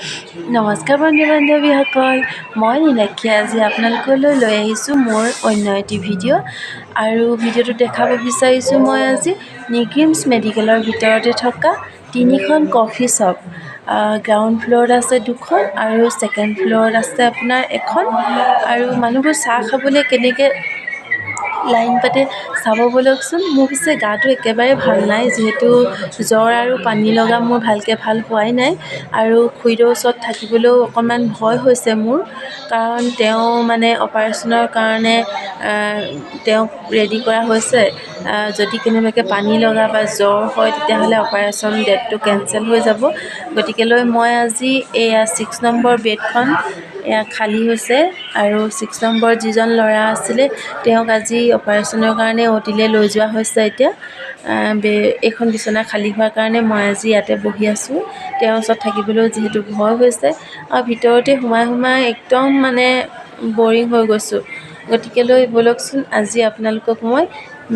নমস্কাৰ বন্ধু বান্ধৱীসকল, মই নীলাক্ষী আজি আপোনালোকলৈ লৈ আহিছোঁ মোৰ অন্য এটি ভিডিঅ' আৰু ভিডিঅ'টো দেখাব বিচাৰিছোঁ মই আজি নিগিমছ মেডিকেলৰ ভিতৰতে থকা 3খন কফি শ্বপ। গ্ৰাউণ্ড ফ্ল'ৰত আছে 2খন আৰু ছেকেণ্ড ফ্ল'ৰত আছে আপোনাৰ এখন। আৰু মানুহবোৰ চাহ খাবলৈ কেনেকৈ লাইন পাতে চাব ব'লকচোন। মোৰ পিছে গাটো একেবাৰে ভাল নাই, যিহেতু জ্বৰ আৰু পানী লগা মোৰ ভালকৈ ভাল হোৱাই নাই আৰু খুৰীদেউৰ ওচৰত থাকিবলৈও অকণমান ভয় হৈছে মোৰ, কাৰণ তেওঁ মানে অপাৰেশ্যনৰ কাৰণে তেওঁক ৰেডি কৰা হৈছে। যদি কেনেবাকৈ পানী লগা বা জ্বৰ হয় তেতিয়াহ'লে অপাৰেশ্যন ডেটটো কেঞ্চেল হৈ যাব। গতিকেলৈ মই আজি এয়া 6 নম্বৰ বেডখন এয়া খালী হৈছে আৰু 6 নম্বৰ যিজন ল'ৰা আছিলে তেওঁক আজি অপাৰেশ্যনৰ কাৰণে অ'টিলৈ লৈ যোৱা হৈছে। এতিয়া এইখন বিচনা খালী হোৱাৰ কাৰণে মই আজি ইয়াতে বহি আছোঁ। তেওঁৰ ওচৰত থাকিবলৈও যিহেতু ভয় হৈছে আৰু ভিতৰতে সোমাই একদম মানে বৰিং হৈ গৈছোঁ। গতিকেলৈ ব'লকচোন আজি আপোনালোকক মই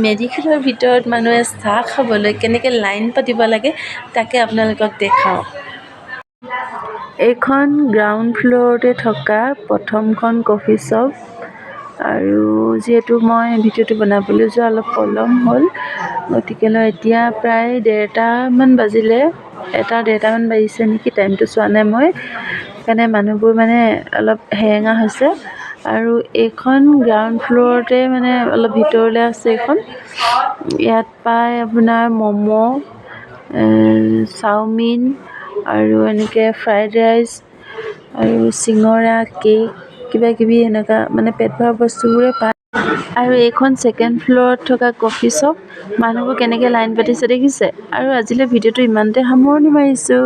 মেডিকেলৰ ভিতৰত মানুহে চাহ খাবলৈ কেনেকৈ লাইন পাতিব লাগে তাকে আপোনালোকক দেখাওঁ। এইখন গ্ৰাউণ্ড ফ্ল'ৰতে থকা প্ৰথমখন কফি শ্বপ আৰু যিহেতু মই ভিডিঅ'টো বনাবলৈ যোৱা অলপ পলম হ'ল, গতিকেলৈ এতিয়া প্ৰায় 1:30মান বাজিলে, 1:30মান বাজিছে নেকি, টাইমটো চোৱা নাই মই। সেইকাৰণে মানুহবোৰ মানে অলপ হেৰেঙা হৈছে আৰু এইখন গ্ৰাউণ্ড ফ্ল'ৰতে মানে অলপ ভিতৰলৈ আছে এইখন। ইয়াত পায় আপোনাৰ ম'ম', চাওমিন আৰু এনেকৈ ফ্ৰাইড ৰাইচ আৰু চিঙৰা, কেক, কিবাকিবি এনেকুৱা মানে পেট ভৰা বস্তুবোৰে পায়। আৰু এইখন ছেকেণ্ড ফ্ল'ৰত থকা কফি শ্বপ। মানুহবোৰ কেনেকৈ লাইন পাতিছে দেখিছে। আৰু আজিলৈ ভিডিঅ'টো ইমানতে সামৰণি মাৰিছোঁ।